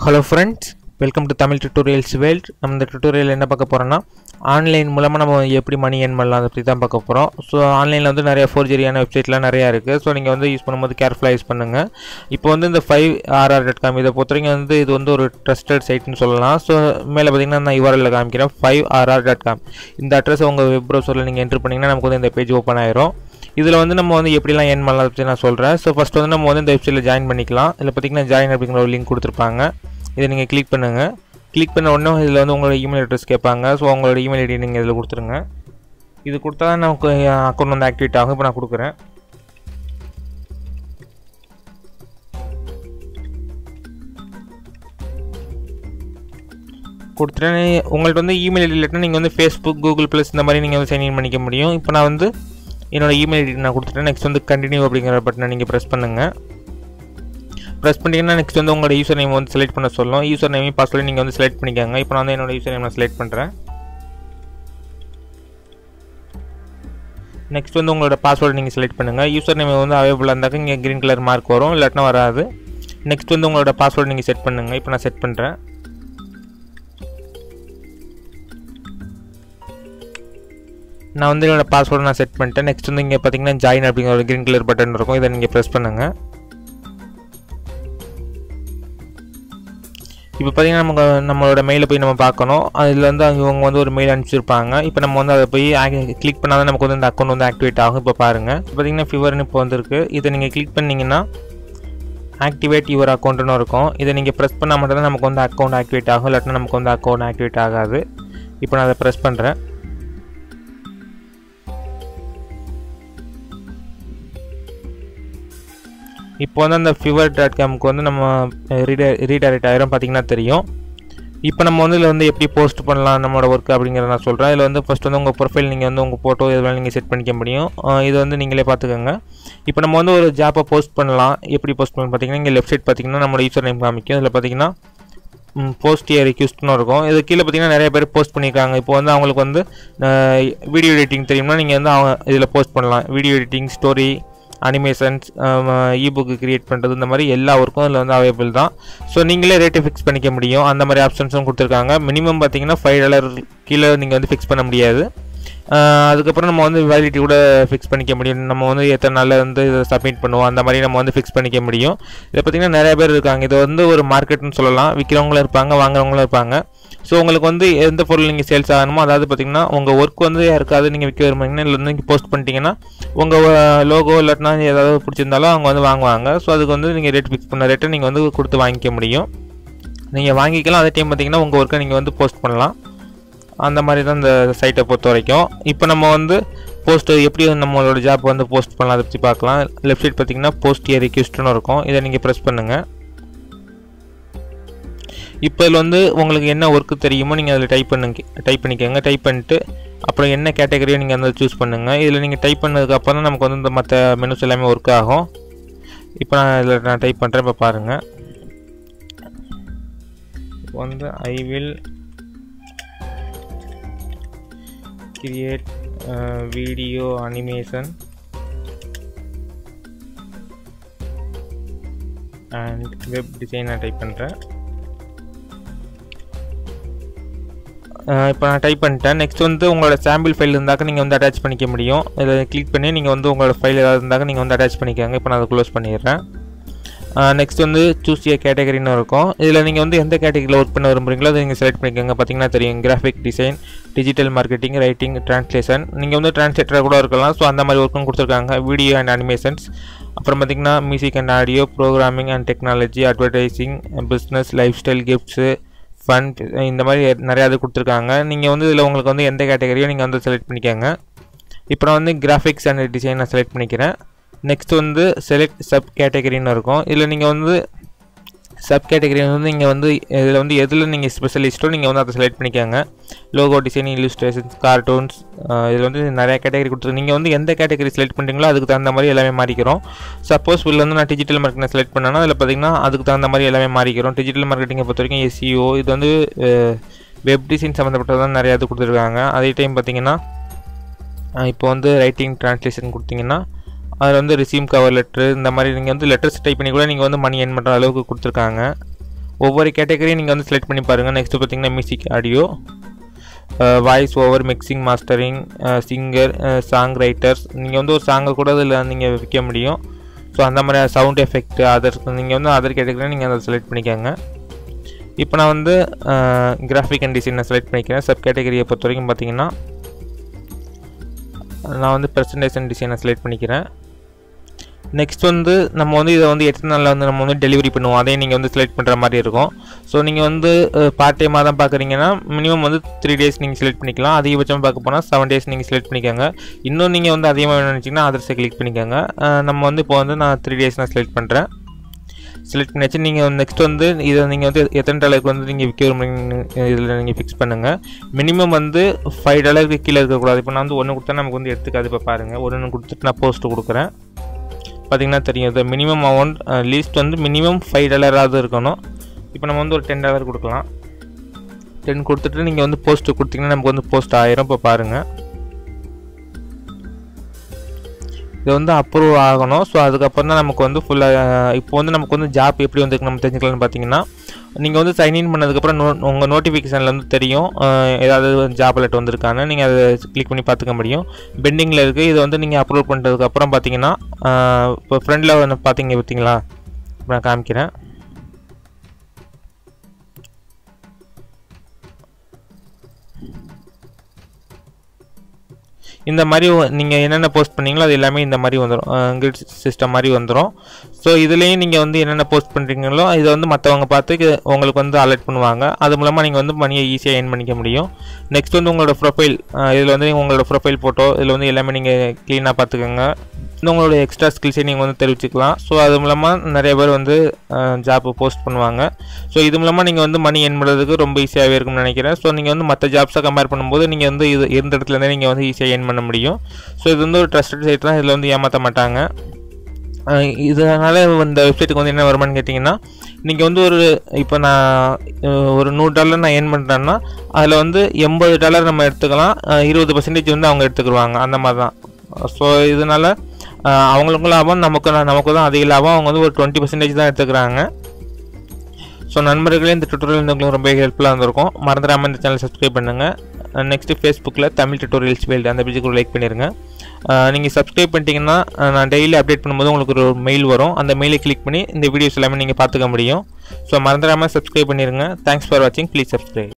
Hello friends, welcome to Tamil Tutorials World. நம்ம இந்த tutorial என்ன பார்க்க போறோம்னா ஆன்லைன் மூலமா நம்ம எப்படி மணி earn பண்ணலாம் அதை பத்தி தான் பார்க்க போறோம். சோ ஆன்லைன்ல வந்து நிறைய forgery-ஆன வெப்சைட்லாம் நிறைய இருக்கு. சோ நீங்க வந்து யூஸ் பண்ணும்போது கேர்ஃபுல்லா யூஸ் பண்ணுங்க. இப்போ வந்து இந்த 5rr.com இத பொறுத்தவரைக்கும் வந்து இது வந்து ஒரு ட்ரஸ்டட் சைட்னு சொல்லலாம். சோ மேல பாத்தீங்கன்னா நான் URL-ல காமிக்கிறேன் 5rr.com. இந்த அட்ரஸ் உங்க வெப் browser-ல நீங்க என்டர் பண்ணீங்கன்னா நமக்கு வந்து இந்த பேஜ் ஓபன் ஆயிரும். இதுல வந்து நம்ம வந்து எப்படிலாம் earn பண்ணலாம் பத்தி நான் சொல்றேன். சோ ஃபர்ஸ்ட் வந்து நம்ம வந்து இந்த வெப்சைட்ல ஜாயின் பண்ணிக்கலாம். இதுல பாத்தீங்கன்னா ஜாயின் அப்படிங்கற ஒரு லிங்க் கொடுத்திருப்பாங்க. இதை நீங்க கிளிக் பண்ணுங்க. கிளிக் பண்ண உடனே இதுல வந்து உங்களோட இமெயில் அட்ரஸ் கேட்பாங்க. சோ உங்களோட இமெயில் ஐடி நீங்க இதுல கொடுத்துருங்க. இது கொடுத்தா தான் நமக்கு அக்கவுண்ட் வந்து ஆக்டிவேட் ஆகும். இப்போ நான் கொடுக்குறேன். கொடுத்துட்டேன். உங்கள்ட்ட வந்து இமெயில் ஐடி இல்லைன்னா நீங்க வந்து Facebook, Google Plus இந்த மாதிரி நீங்க வந்து சைன் இன் பண்ணிக்க முடியும். இப்போ நான் வந்து என்னோட இமெயில் ஐடி நான் கொடுத்துட்டேன். நெக்ஸ்ட் வந்து கண்டினியூ அப்படிங்கிற பட்டனை நீங்க பிரஸ் பண்ணுங்க. பிரஸ் பண்ணிங்கன்னா நெக்ஸ்ட் வந்து உங்களோட யூசர் நேம் வந்து செலக்ட் பண்ண சொல்லும். யூசர் நேம் பாஸ்வேர்ட் நீங்க வந்து செலக்ட் பண்ணிக்கங்க. இப்போ நான் வந்து என்னோட யூசர் நேம் நான் செலக்ட் பண்றேன். நெக்ஸ்ட் வந்து உங்களோட பாஸ்வேர்ட் நீங்க செலக்ட் பண்ணுங்க. யூசர் நேம் வந்து அவைலபிளா இருந்தாக்க இங்க கிரீன் கலர் மார்க் வரும், இல்லாட்டனா வராது. நெக்ஸ்ட் வந்து உங்களோட பாஸ்வேர்ட் நீங்க செட் பண்ணுங்க. இப்போ நான் செட் பண்றேன். நான் வந்து என்னோட பாஸ்வேர்ட் நான் செட் பண்ணிட்டேன். நெக்ஸ்ட் வந்து இங்க பாத்தீங்கன்னா ஜாயின் அப்படிங்கிற ஒரு கிரீன் கலர் பட்டன் இருக்கும். இதை நீங்க பிரஸ் பண்ணுங்க. இப்போ பார்த்தீங்கன்னா நம்மளோட மெயிலை போய் நம்ம பார்க்கணும். அதில் வந்து அவங்க வந்து ஒரு மெயில் அனுப்பிச்சிருப்பாங்க. இப்போ நம்ம வந்து அதை போய் கிளிக் பண்ணால் தான் நமக்கு வந்து இந்த அக்கௌண்ட் வந்து ஆக்டிவேட் ஆகும். இப்போ பாருங்கள், இப்போ பார்த்தீங்கன்னா ஃபீவர்னு இப்போ வந்துருக்கு. இதை நீங்கள் கிளிக் பண்ணிங்கன்னா ஆக்டிவேட் யுவர் அக்கௌண்ட்னு இருக்கும். இதை நீங்கள் ப்ரெஸ் பண்ணால் மட்டும் தான் நமக்கு வந்து அக்கௌண்ட் ஆக்டிவேட் ஆகும், இல்லாட்டினா நமக்கு வந்து அக்கௌண்ட் ஆக்டிவேட் ஆகாது. இப்போ நான் அதை ப்ரெஸ் பண்ணுறேன். இப்போ வந்து அந்த fiverr.comக்கு வந்து நம்ம ரீடைரக்ட் ஆயிரும் பார்த்தீங்கன்னா தெரியும். இப்போ நம்ம வந்து இதில் வந்து எப்படி போஸ்ட் பண்ணலாம் நம்மளோட ஒர்க் அப்படிங்கிறத நான் சொல்கிறேன். இதில் வந்து ஃபஸ்ட் வந்து உங்கள் ப்ரொஃபைல் நீங்கள் வந்து உங்கள் ஃபோட்டோ இதெல்லாம் நீங்கள் செட் பண்ணிக்க முடியும். இது வந்து நீங்களே பார்த்துக்கோங்க. இப்போ நம்ம வந்து ஒரு ஜாப்பை போஸ்ட் பண்ணலாம். எப்படி போஸ்ட் பண்ணலாம் பார்த்தீங்கன்னா இங்கே லெஃப்ட் சைட் பார்த்தீங்கன்னா நம்மளோட யூசர் நேம் காமிக்கும். இதில் பார்த்தீங்கன்னா போஸ்ட் ரிக்வெஸ்ட்னு இருக்கும். இது கீழே பார்த்தீங்கன்னா நிறைய பேர் போஸ்ட் பண்ணியிருக்காங்க. இப்போ வந்து அவங்களுக்கு வந்து வீடியோ எடிட்டிங் தெரியும்னா நீங்கள் வந்து அவங்க இதில் போஸ்ட் பண்ணலாம். Video editing, story, animations, இபுக்கு create பண்ணுறது, இந்த மாதிரி எல்லா ஒர்க்கும் இதில் வந்து அவைலபிள் தான். ஸோ நீங்களே ரேட்டை ஃபிக்ஸ் பண்ணிக்க முடியும். அந்த மாதிரி ஆப்ஷன்ஸும் கொடுத்துருக்காங்க. மினிமம் பார்த்தீங்கன்னா $5 கீழே நீங்கள் வந்து ஃபிக்ஸ் பண்ண முடியாது. அதுக்கப்புறம் நம்ம வந்து வேலிடிட்டி கூட ஃபிக்ஸ் பண்ணிக்க முடியும். நம்ம வந்து எத்தனை நாளில் வந்து இதை சப்மிட் பண்ணுவோம் அந்த மாதிரி நம்ம வந்து ஃபிக்ஸ் பண்ணிக்க முடியும். இதை பார்த்திங்கன்னா நிறைய பேர் இருக்காங்க. இது வந்து ஒரு மார்க்கெட்னு சொல்லலாம். விற்கிறவங்களும் இருப்பாங்க, வாங்குறவங்களும் இருப்பாங்க. ஸோ உங்களுக்கு வந்து எந்த பொருள் நீங்கள் சேல்ஸ் ஆகணுமோ, அதாவது பார்த்தீங்கன்னா உங்கள் ஒர்க் வந்து யாருக்காவது நீங்கள் விற்க விரும்புறீங்கன்னா இல்லை வந்து நீங்கள் போஸ்ட் பண்ணிட்டீங்கன்னா உங்கள் லோகோ இல்லாட்டினா ஏதாவது பிடிச்சிருந்தாலும் அவங்க வந்து வாங்குவாங்க. ஸோ அதுக்கு வந்து நீங்கள் ரேட் ஃபிக்ஸ் பண்ண ரேட்டை நீங்கள் வந்து கொடுத்து வாங்கிக்க முடியும். நீங்கள் வாங்கிக்கலாம். அதே டைம் பார்த்தீங்கன்னா உங்கள் ஒர்க்கை நீங்கள் வந்து போஸ்ட் பண்ணலாம். அந்த மாதிரி தான் இந்த சைட்டை பொறுத்த வரைக்கும். இப்போ நம்ம வந்து போஸ்ட் எப்படி நம்மளோட ஜாப் வந்து போஸ்ட் பண்ணலாம் அதை பற்றி பார்க்கலாம். லெஃப்ட் சைட் பார்த்தீங்கன்னா போஸ்ட் ரிக்வெஸ்ட்னு இருக்கும். இதை நீங்கள் ப்ரெஸ் பண்ணுங்கள். இப்போ இதில் வந்து உங்களுக்கு என்ன ஒர்க்கு தெரியுமோ நீங்கள் அதில் டைப் பண்ணிக்கோங்க. டைப் பண்ணிட்டு அப்புறம் என்ன கேட்டகரியோ நீங்கள் வந்து சூஸ் பண்ணுங்கள். இதில் நீங்கள் டைப் பண்ணதுக்கப்புறம் தான் நமக்கு வந்து இந்த மற்ற மெனுஸ் எல்லாமே ஒர்க் ஆகும். இப்போ நான் டைப் பண்ணுறேன். இப்போ பாருங்கள், இப்போ வந்து I will create video animation and web design நான் டைப் பண்ணுறேன். இப்போ நான் டைப் பண்ணிட்டேன். நெக்ஸ்ட் வந்து உங்களோட சாம்பிள் ஃபைல் இருந்தாக்க நீங்கள் வந்து அட்டாச் பண்ணிக்க முடியும். இதில் கிளிக் பண்ணி நீங்கள் வந்து உங்களோட ஃபைல் ஏதாவது இருந்தாக்க நீங்கள் வந்து அட்டாச் பண்ணிக்கோங்க. இப்போ நான் அதை க்ளோஸ் பண்ணிடுறேன். நெக்ஸ்ட் வந்து சூஸ் ஏ கேட்டகரின்னு இருக்கும். இதில் நீங்கள் வந்து எந்த கேட்டகரியில் ஒர்க் பண்ண விரும்புறீங்களோ அதை நீங்கள் செலக்ட் பண்ணிக்கோங்க. பார்த்தீங்கன்னா தெரியும், graphic design, digital marketing, writing, translation. நீங்கள் வந்து டிரான்ஸ்லேட்டராக கூட இருக்கலாம். ஸோ அந்த மாதிரி ஒர்க்கும் கொடுத்துருக்காங்க. வீடியோ அண்ட் அனிமேஷன்ஸ், அப்புறம் பார்த்தீங்கன்னா music and audio, programming and technology, advertising, business, life style, gifts, fun, இந்த மாதிரி நிறையா இது கொடுத்துருக்காங்க. நீங்கள் வந்து இதில் உங்களுக்கு வந்து எந்த கேட்டகரியோ நீங்கள் வந்து செலக்ட் பண்ணிக்கோங்க. இப்போ நான் வந்து கிராஃபிக்ஸ் அண்ட் டிசைன் நான் செலக்ட் பண்ணிக்கிறேன். நெக்ஸ்ட் வந்து செலக்ட் சப் கேட்டகரின்னு இருக்கும். இதில் நீங்கள் வந்து சப் கேட்டகரி வந்து நீங்கள் வந்து இதில் வந்து எதில் நீங்கள் ஸ்பெஷலிஸ்ட்டோ நீங்கள் வந்து அதை செலக்ட் பண்ணிக்கோங்க. லோகோ டிசைன், இல்லுஸ்ட்ரேஷன்ஸ், கார்ட்டூன்ஸ், இதில் வந்து நிறைய கேட்டகரி கொடுத்துருக்கு. நீங்கள் வந்து எந்த கேட்டகரி செலக்ட் பண்ணுறீங்களோ அதுக்கு தகுந்த மாதிரி எல்லாமே மாறிக்கிறோம். சப்போஸ் இதில் வந்து நான் டிஜிட்டல் மார்க்கெட்டிங் செலக்ட் பண்ணேன்னா அதில் பார்த்தீங்கன்னா அதுக்கு தகுந்த மாதிரி எல்லாமே மாறிக்கிறோம். டிஜிட்டல் மார்க்கெட்டிங்கை பொறுத்த வரைக்கும் SEO, இது வந்து வெப் டிசைன் சம்மந்தப்பட்டதான் நிறையா இது கொடுத்துருக்காங்க. அதே டைம் பார்த்தீங்கன்னா இப்போ வந்து ரைட்டிங், ட்ரான்ஸ்லேஷன் கொடுத்தீங்கன்னா அதில் வந்து ரிசீம் கவர் லெட்ரு, இந்த மாதிரி நீங்கள் வந்து லெட்டர்ஸ் டைப் பண்ணி கூட நீங்கள் வந்து மணி earn பண்ணுற அளவுக்கு கொடுத்துருக்காங்க. ஒவ்வொரு கேட்டகரியும் நீங்கள் வந்து செலக்ட் பண்ணி பாருங்கள். நெக்ஸ்ட்டு பார்த்தீங்கன்னா music audio, voice over, mixing, mastering, singer, songwriters. நீங்கள் வந்து ஒரு சாங்கை கூட அதில் நீங்கள் விற்க முடியும். ஸோ அந்த மாதிரி சவுண்ட் எஃபெக்ட் அதர்ஸ் நீங்கள் வந்து அதர் கேட்டகரி நீங்கள் அதை செலக்ட் பண்ணிக்கோங்க. இப்போ நான் வந்து கிராஃபிக் அண்ட் டிசைனை செலக்ட் பண்ணிக்கிறேன். சப் கேட்டகரியை பொறுத்த வரைக்கும் பார்த்தீங்கன்னா நான் வந்து ப்ரெசன்டேஷன் டிசைனை செலக்ட் பண்ணிக்கிறேன். நெக்ஸ்ட் வந்து நம்ம வந்து இதை வந்து எத்தனை நாளில் வந்து நம்ம வந்து டெலிவரி பண்ணுவோம் அதையும் நீங்கள் வந்து செலக்ட் பண்ணுற மாதிரி இருக்கும். ஸோ நீங்கள் வந்து பார்ட் டைமாக தான் பார்க்குறீங்கன்னா மினிமம் வந்து 3 days நீங்கள் செலக்ட் பண்ணிக்கலாம். அதிகபட்சமாக பார்க்க போனால் 7 days நீங்கள் செலக்ட் பண்ணிக்கோங்க. இன்னும் நீங்கள் வந்து அதிகமாக நினச்சிங்கன்னா அதர்ஸை கிளிக் பண்ணிக்கோங்க. நம்ம வந்து இப்போ வந்து நான் 3 days நான் செலக்ட் பண்ணுறேன். செலக்ட் பண்ணியாச்சு. நீங்கள் நெக்ஸ்ட் வந்து இதை நீங்கள் வந்து எத்தனை டாலருக்கு வந்து நீங்கள் விற்க இதில் நீங்கள் ஃபிக்ஸ் பண்ணுங்கள். மினிமம் வந்து $5 கீழே இருக்கக்கூடாது. இப்போ நான் வந்து 1 கொடுத்தா நமக்கு வந்து எடுத்துக்காது. இப்போ பாருங்கள் 1 கொடுத்துட்டு நான் போஸ்ட்டு கொடுக்குறேன். பார்த்திங்கன்னா தெரியும் இது மினிமம் அமௌண்ட் லீஸ்ட் வந்து மினிமம் $5 இருக்கணும். இப்போ நம்ம வந்து ஒரு $10 கொடுக்கலாம். 10 கொடுத்துட்டு நீங்கள் வந்து போஸ்ட்டு கொடுத்தீங்கன்னா நமக்கு வந்து போஸ்ட் ஆயிரும். இப்போ பாருங்கள் இது வந்து அப்ரூவ் ஆகணும். ஸோ அதுக்கப்புறம் தான் நமக்கு வந்து ஃபுல்லாக இப்போ வந்து நமக்கு வந்து ஜாப் எப்படி வந்து நம்ம தெரிஞ்சுக்கலாம்னு பார்த்தீங்கன்னா நீங்கள் வந்து சைன்இன் பண்ணதுக்கப்புறம் உங்கள் நோட்டிஃபிகேஷனில் வந்து தெரியும் ஏதாவது ஜாப் அலர்ட் வந்திருக்கான்னு. நீங்கள் அதை கிளிக் பண்ணி பார்த்துக்க முடியும். பெண்டிங்கில் இருக்குது. இதை வந்து நீங்கள் அப்லோட் பண்ணுறதுக்கப்புறம் பார்த்தீங்கன்னா இப்போ ஃப்ரெண்டில் வந்து பார்த்தீங்களா நான் காமிக்கிறேன். இந்த மாதிரி நீங்கள் என்னென்ன போஸ்ட் பண்ணீங்களோ அது எல்லாமே இந்த மாதிரி வந்துடும். கிரிட் சிஸ்டம் மாதிரி வந்துடும். ஸோ இதுலேயும் நீங்கள் வந்து என்னென்ன போஸ்ட் பண்ணுறீங்களோ இதை வந்து மற்றவங்க பார்த்து உங்களுக்கு வந்து அலர்ட் பண்ணுவாங்க. அது மூலமாக நீங்கள் வந்து மணியை ஈஸியாக ஏர்ன் பண்ணிக்க முடியும். நெக்ஸ்ட் வந்து உங்களோட ப்ரொஃபைல், இதில் வந்து உங்களோட ப்ரொஃபைல் ஃபோட்டோ இதில் வந்து எல்லாமே நீங்கள் க்ளீனாக பார்த்துக்கோங்க. உங்களோட எக்ஸ்ட்ரா ஸ்கில்ஸை நீங்கள் வந்து தெரிவிச்சுக்கலாம். ஸோ அது மூலமாக நிறைய பேர் வந்து ஜாப்பு போஸ்ட் பண்ணுவாங்க. ஸோ இது மூலமாக நீங்கள் வந்து மணி ஏர்ன் பண்ணுறதுக்கு ரொம்ப ஈஸியாகவே இருக்கும்னு நினைக்கிறேன். ஸோ நீங்கள் வந்து மற்ற ஜாப்ஸை கம்பேர் பண்ணும்போது நீங்கள் வந்து இது இருந்த இடத்துலேருந்தே நீங்கள் வந்து ஈஸியாக ஏர்ன் பண்ண முடியும். ஸோ இது வந்து ஒரு ட்ரஸ்டட் சைட் தான். இதில் வந்து ஏமாற்ற மாட்டாங்க. இதனால் இந்த வெப்சைட்டுக்கு வந்து என்ன வருமானு கேட்டிங்கன்னா நீங்கள் வந்து இப்போ நான் ஒரு $100 நான் ஏர்ன் பண்ணுறேன்னா அதில் வந்து $80 நம்ம எடுத்துக்கலாம். 20% வந்து அவங்க எடுத்துக்கிடுவாங்க. அந்த மாதிரி தான். ஸோ இதனால் அவங்களுக்கும் லாபம், நமக்கு தான் அதிக லாபம். அவங்க வந்து ஒரு 20% தான் எடுத்துக்கிறாங்க. ஸோ நண்பர்களே இந்த டுட்டோரியல் உங்களுக்கு ரொம்ப ஹெல்ப்ஃபுல்லாக இருந்திருக்கும். மறந்துடாமல் இந்த சேனல் சப்ஸ்கிரைப் பண்ணுங்கள். நெக்ஸ்ட்டு ஃபேஸ்புக்கில் தமிழ் டுட்டோரியல்ஸ் வேல்டு அந்த பேஜுக்கு லைக் பண்ணிடுங்க. நீங்கள் சப்ஸ்கிரைப் பண்ணிட்டீங்கன்னா நான் டெய்லி அப்டேட் பண்ணும்போது உங்களுக்கு ஒரு மெயில் வரும். அந்த மெயிலை கிளிக் பண்ணி இந்த வீடியோஸ் எல்லாமே நீங்கள் பார்த்துக்க முடியும். ஸோ மறந்துடாமல் சப்ஸ்கிரைப் பண்ணிடுங்க. தேங்க்ஸ் ஃபார் வாட்சிங். Please subscribe.